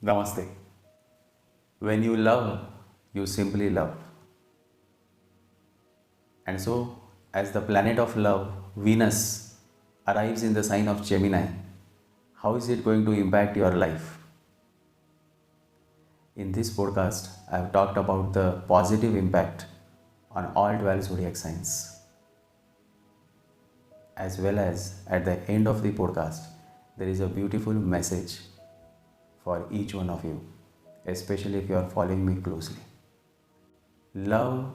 Namaste. When you love, you simply love. And so, as the planet of love, Venus, arrives in the sign of Gemini, how is it going to impact your life? In this podcast, I have talked about the positive impact on all 12 zodiac signs. As well as at the end of the podcast, there is a beautiful message for each one of you, especially if you are following me closely. Love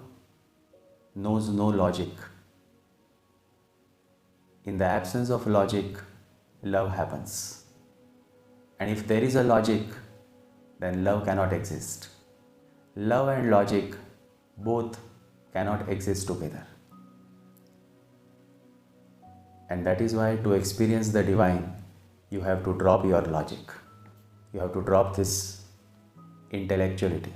knows no logic. In the absence of logic, love happens. And if there is a logic, then love cannot exist. Love and logic both cannot exist together. And that is why to experience the divine, you have to drop your logic. You have to drop this intellectuality.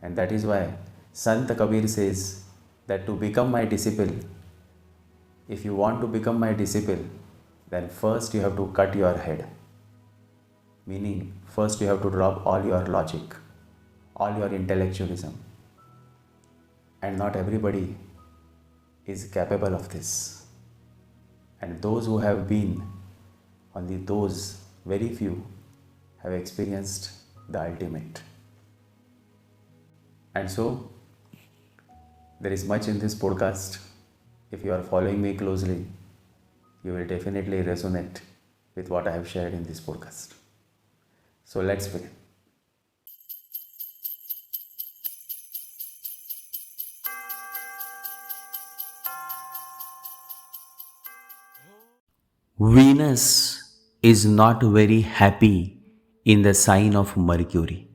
And that is why Sant Kabir says that to become my disciple, if you want to become my disciple, then first you have to cut your head. Meaning, first you have to drop all your logic, all your intellectualism. And not everybody is capable of this. And those who have been, only those very few have experienced the ultimate. And so, there is much in this podcast. If you are following me closely, you will definitely resonate with what I have shared in this podcast. So let's begin. Venus is not very happy in the sign of Mercury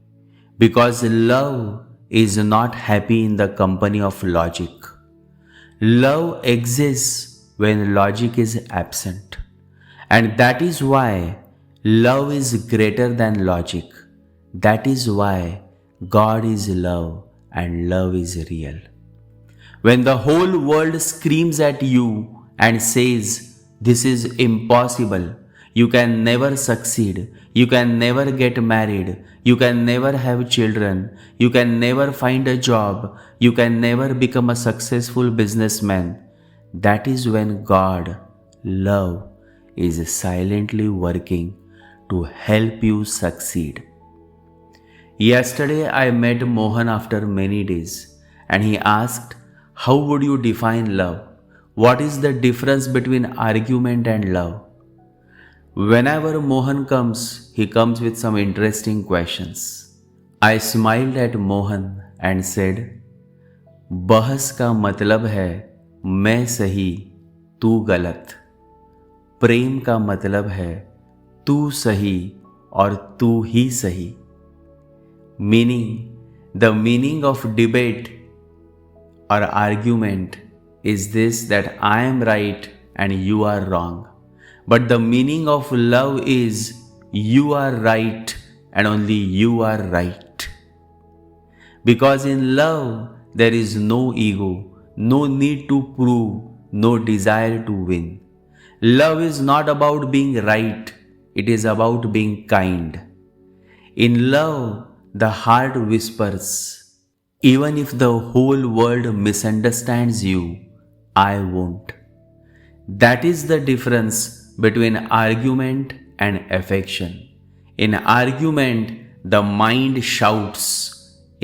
because love is not happy in the company of logic. Love exists when logic is absent, and that is why love is greater than logic. That is why God is love and love is real. When the whole world screams at you and says, "This is impossible, you can never succeed, you can never get married, you can never have children, you can never find a job, you can never become a successful businessman," that is when God, love, is silently working to help you succeed. Yesterday I met Mohan after many days and he asked, "How would you define love? What is the difference between argument and love?" Whenever Mohan comes, he comes with some interesting questions. I smiled at Mohan and said, "बहस का मतलब है मैं सही, तू गलत. प्रेम का मतलब है तू सही और तू ही सही." Meaning, the meaning of debate or argument is this, that I am right and you are wrong. But the meaning of love is you are right and only you are right. Because in love, there is no ego, no need to prove, no desire to win. Love is not about being right, it is about being kind. In love, the heart whispers, "Even if the whole world misunderstands you, I won't." That is the difference between argument and affection. In argument, the mind shouts.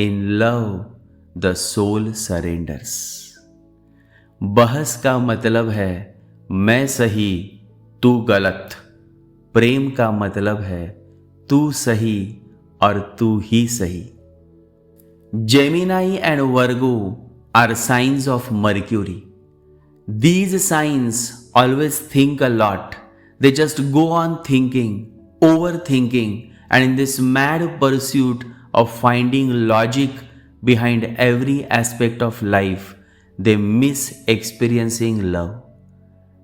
In love, the soul surrenders. बहस का मतलब है मैं सही, तू गलत. प्रेम का मतलब है तू सही और तू ही सही. Gemini and Virgo are signs of Mercury. These signs always think a lot. They just go on thinking, overthinking, and in this mad pursuit of finding logic behind every aspect of life, they miss experiencing love.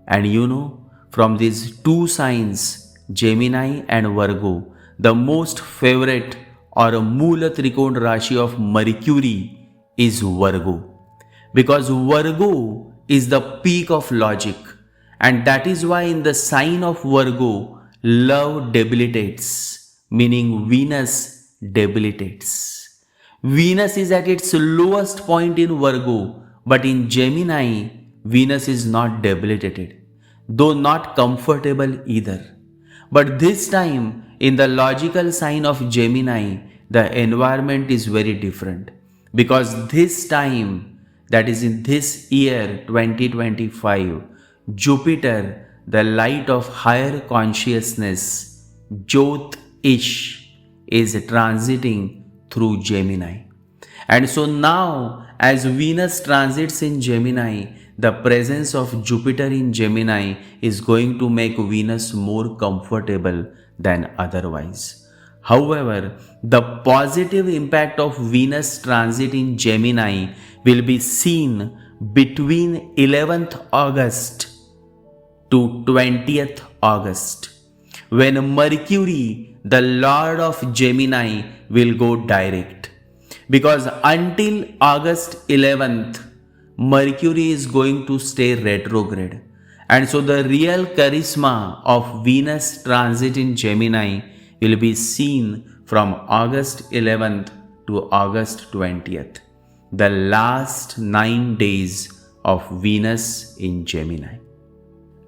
And you know, from these two signs, Gemini and Virgo, the most favorite or Mula Trikon Rashi of Mercury is Virgo. Because Virgo is the peak of logic, and that is why in the sign of Virgo, love debilitates, meaning Venus debilitates. Venus is at its lowest point in Virgo, but in Gemini, Venus is not debilitated, though not comfortable either. But this time, in the logical sign of Gemini, the environment is very different. Because this time, that is in this year 2025, Jupiter, the light of higher consciousness, Jyot-ish, is transiting through Gemini. And so now, as Venus transits in Gemini, the presence of Jupiter in Gemini is going to make Venus more comfortable than otherwise. However, the positive impact of Venus transit in Gemini will be seen between 11th August to 20th August, when Mercury, the Lord of Gemini, will go direct. Because until August 11th, Mercury is going to stay retrograde. And so the real charisma of Venus transit in Gemini will be seen from August 11th to August 20th, the last 9 days of Venus in Gemini.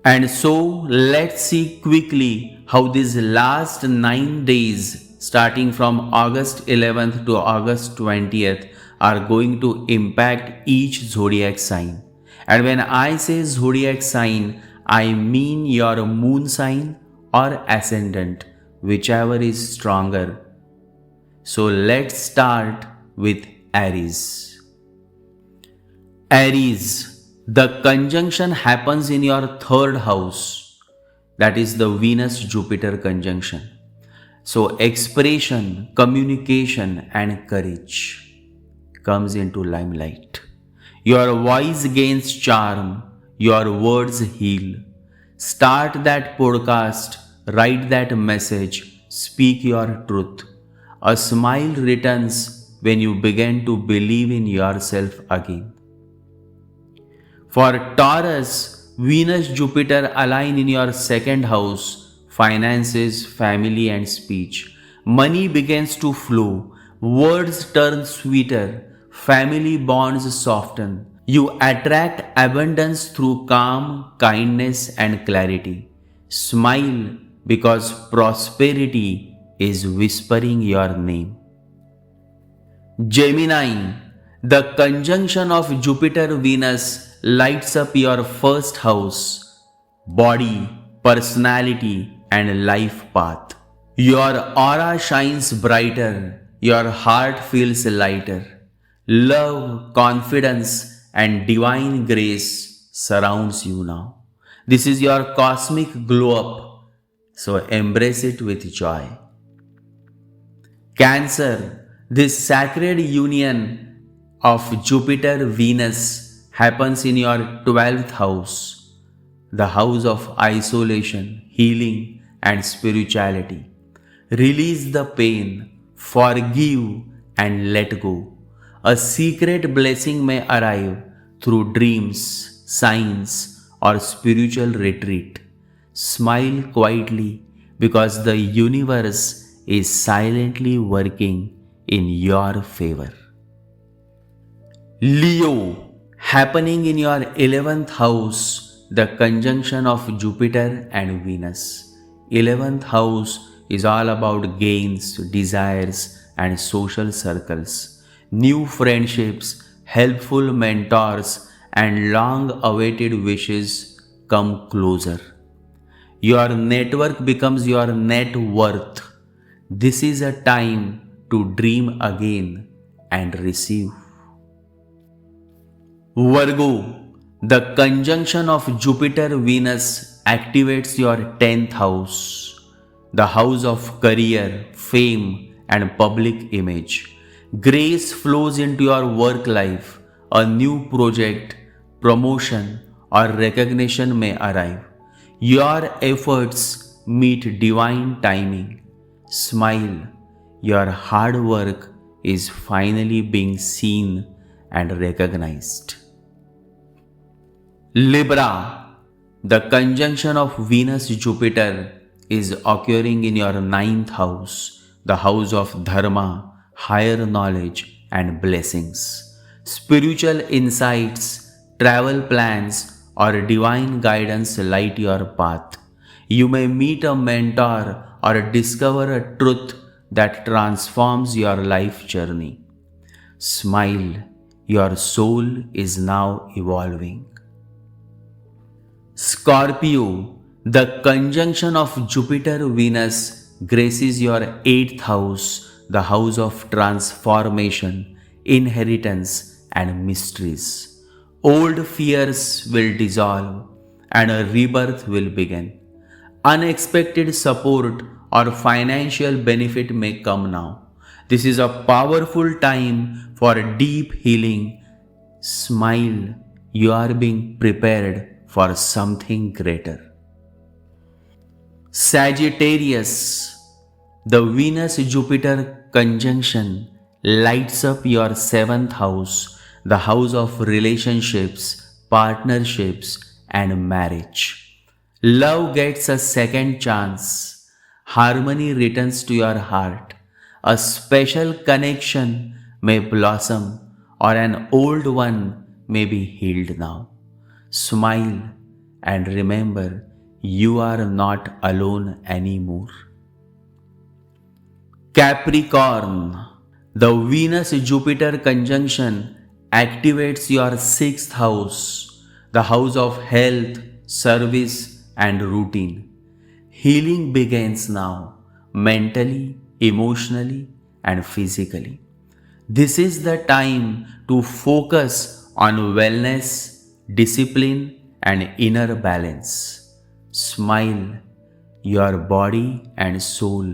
And so let's see quickly how these last 9 days, starting from August 11th to August 20th, are going to impact each zodiac sign. And when I say zodiac sign, I mean your moon sign or ascendant, whichever is stronger. So let's start with Aries. Aries, the conjunction happens in your third house, that is the Venus-Jupiter conjunction. So expression, communication and courage comes into limelight. Your voice gains charm, your words heal. Start that podcast, write that message, speak your truth. A smile returns when you begin to believe in yourself again. For Taurus, Venus-Jupiter align in your second house, finances, family and speech. Money begins to flow, words turn sweeter, family bonds soften. You attract abundance through calm, kindness and clarity. Smile because prosperity is whispering your name. Gemini, the conjunction of Jupiter-Venus lights up your first house, body, personality and life path. Your aura shines brighter, your heart feels lighter. Love, confidence and divine grace surrounds you now. This is your cosmic glow up, so embrace it with joy. Cancer, this sacred union of Jupiter-Venus happens in your 12th house, the house of isolation, healing and spirituality. Release the pain, forgive and let go. A secret blessing may arrive through dreams, signs or spiritual retreat. Smile quietly because the universe is silently working in your favor. Leo, happening in your 11th house, the conjunction of Jupiter and Venus. 11th house is all about gains, desires and social circles. New friendships, helpful mentors and long-awaited wishes come closer. Your network becomes your net worth. This is a time to dream again and receive. Virgo, the conjunction of Jupiter-Venus activates your 10th house, the house of career, fame and public image. Grace flows into your work life. A new project, promotion or recognition may arrive. Your efforts meet divine timing. Smile. Your hard work is finally being seen and recognized. Libra, the conjunction of Venus-Jupiter is occurring in your ninth house, the house of dharma, higher knowledge, and blessings. Spiritual insights, travel plans, or divine guidance light your path. You may meet a mentor or discover a truth that transforms your life journey. Smile, your soul is now evolving. Scorpio, the conjunction of Jupiter Venus graces your 8th house, the house of transformation, inheritance, and mysteries. Old fears will dissolve and a rebirth will begin. Unexpected support or financial benefit may come now. This is a powerful time for deep healing. Smile, you are being prepared for something greater. Sagittarius, the Venus-Jupiter conjunction lights up your 7th house, the house of relationships, partnerships, and marriage. Love gets a second chance. Harmony returns to your heart. A special connection may blossom, or an old one may be healed now. Smile and remember, you are not alone anymore. Capricorn, the Venus-Jupiter conjunction activates your 6th house, the house of health, service, and routine. Healing begins now, mentally, emotionally, and physically. This is the time to focus on wellness, discipline, and inner balance. Smile, your body and soul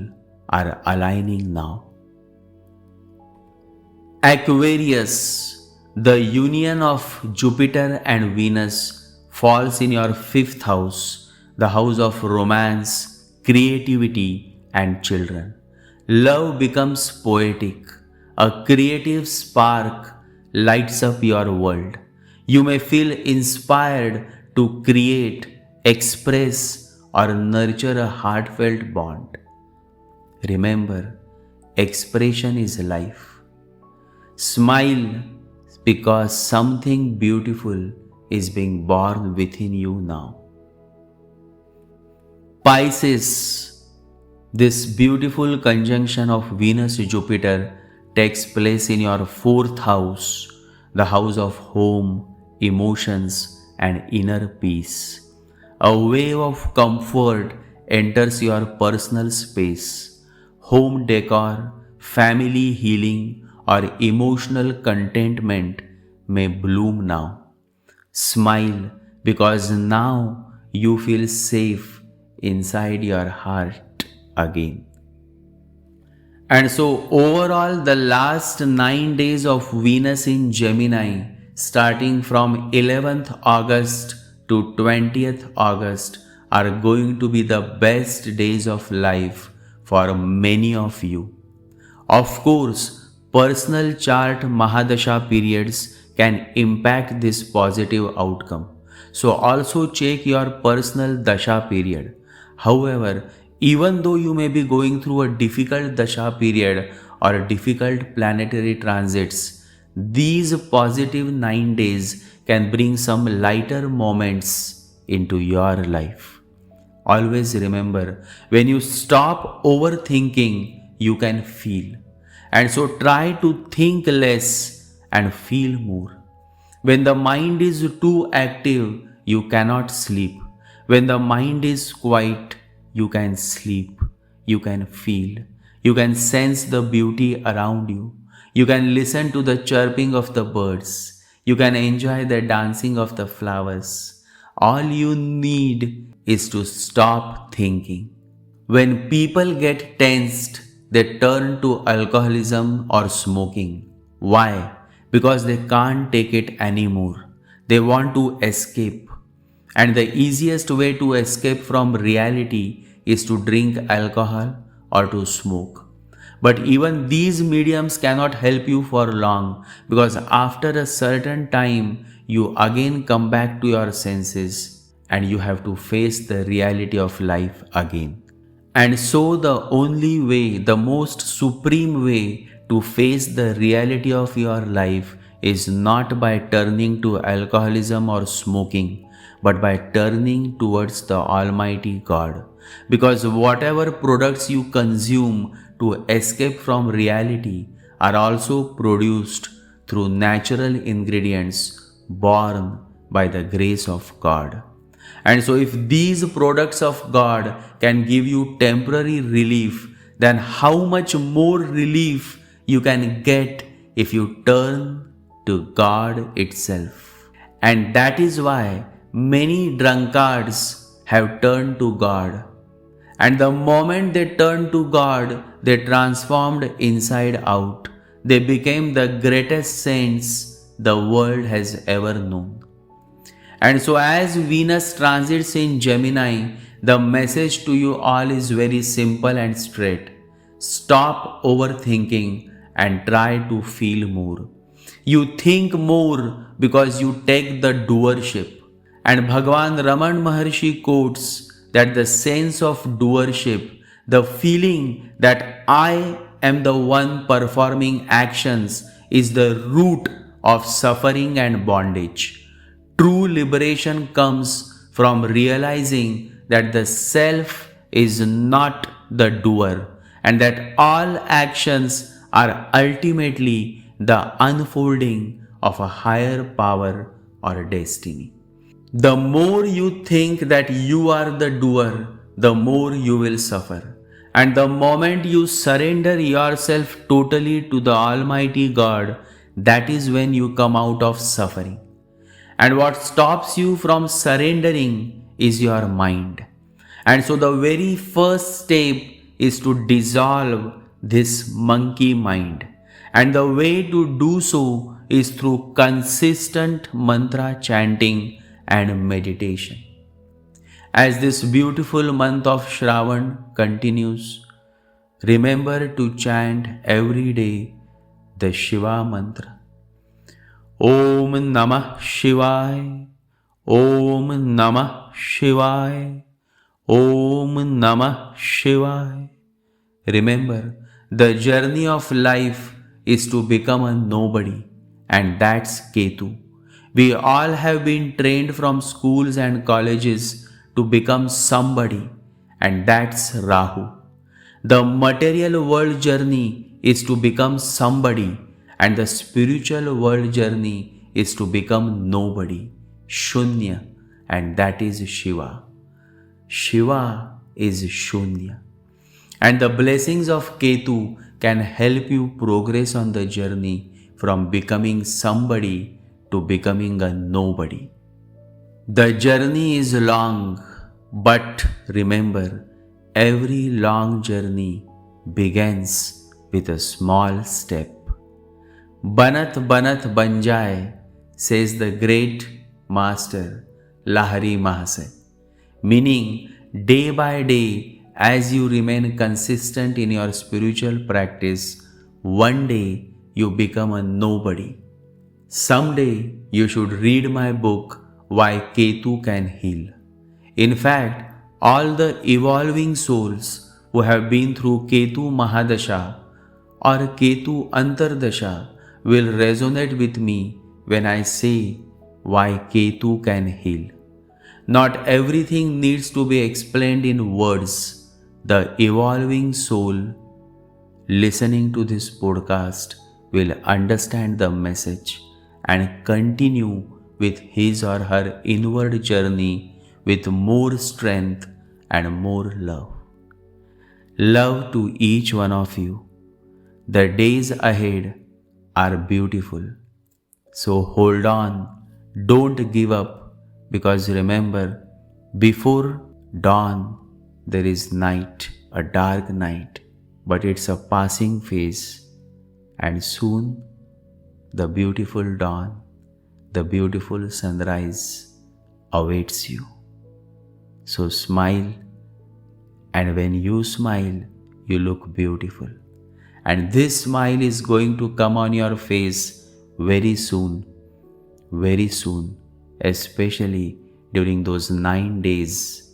are aligning now. Aquarius, the union of Jupiter and Venus falls in your 5th house, the house of romance, creativity, and children. Love becomes poetic. A creative spark lights up your world. You may feel inspired to create, express, or nurture a heartfelt bond. Remember, expression is life. Smile because something beautiful is being born within you now. Pisces, this beautiful conjunction of Venus-Jupiter takes place in your 4th house, the house of home, emotions, and inner peace. A wave of comfort enters your personal space. Home decor, family healing, or emotional contentment may bloom now. Smile because now you feel safe inside your heart again. And so overall, the last 9 days of Venus in Gemini, starting from 11th August to 20th August, are going to be the best days of life for many of you. Of course, personal chart Mahadasha periods can impact this positive outcome. So also check your personal Dasha period. However, even though you may be going through a difficult Dasha period or difficult planetary transits, these positive 9 days can bring some lighter moments into your life. Always remember, when you stop overthinking, you can feel. And so try to think less and feel more. When the mind is too active, you cannot sleep. When the mind is quiet, you can sleep, you can feel, you can sense the beauty around you, you can listen to the chirping of the birds, you can enjoy the dancing of the flowers. All you need is to stop thinking. When people get tensed, they turn to alcoholism or smoking. Why? Because they can't take it anymore. They want to escape. And the easiest way to escape from reality is to drink alcohol or to smoke. But even these mediums cannot help you for long, because after a certain time, you again come back to your senses and you have to face the reality of life again. And so, the only way, the most supreme way to face the reality of your life is not by turning to alcoholism or smoking, but by turning towards the Almighty God. Because whatever products you consume to escape from reality are also produced through natural ingredients born by the grace of God. And so, if these products of God can give you temporary relief, then how much more relief you can get if you turn to God itself. And that is why many drunkards have turned to God. And the moment they turned to God, they transformed inside out. They became the greatest saints the world has ever known. And so, as Venus transits in Gemini, the message to you all is very simple and straight. Stop overthinking and try to feel more. You think more because you take the doership. And Bhagavan Raman Maharshi quotes that the sense of doership, the feeling that I am the one performing actions, is the root of suffering and bondage. True liberation comes from realizing that the self is not the doer and that all actions are ultimately the unfolding of a higher power or destiny. The more you think that you are the doer, the more you will suffer. And the moment you surrender yourself totally to the Almighty God, that is when you come out of suffering. And what stops you from surrendering is your mind. And so the very first step is to dissolve this monkey mind. And the way to do so is through consistent mantra chanting and meditation. As this beautiful month of Shravan continues, remember to chant every day the Shiva mantra. Om Namah Shivaya, Om Namah Shivaya, Om Namah Shivaya. Remember, the journey of life is to become a nobody, and that's Ketu. We all have been trained from schools and colleges to become somebody, and that's Rahu. The material world journey is to become somebody, and the spiritual world journey is to become nobody, Shunya, and that is Shiva. Shiva is Shunya. And the blessings of Ketu can help you progress on the journey from becoming somebody to becoming a nobody. The journey is long, but remember, every long journey begins with a small step. Banat banat banjai, says the great master Lahari Mahasay. Meaning, day by day, as you remain consistent in your spiritual practice, one day you become a nobody. Someday you should read my book, Why Ketu Can Heal. In fact, all the evolving souls who have been through Ketu Mahadasha or Ketu Antardasha will resonate with me when I say why Ketu can heal. Not everything needs to be explained in words. The evolving soul listening to this podcast will understand the message and continue with his or her inward journey with more strength and more love. Love to each one of you. The days ahead are beautiful. So hold on, don't give up, because remember, before dawn there is night, a dark night, but it's a passing phase, and soon the beautiful dawn, the beautiful sunrise awaits you. So smile, and when you smile, you look beautiful. And this smile is going to come on your face very soon, especially during those 9 days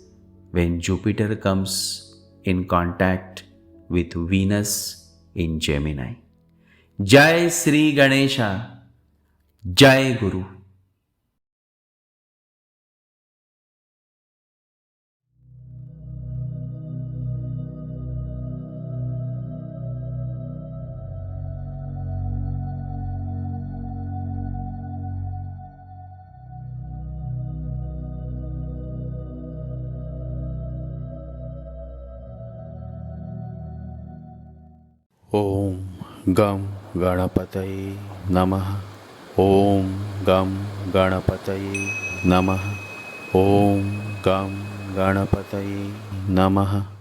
when Jupiter comes in contact with Venus in Gemini. Jai Sri Ganesha, Jai Guru. ॐ गं गणपतये नमः। ॐ गं गणपतये नमः। ॐ गं गणपतये नमः।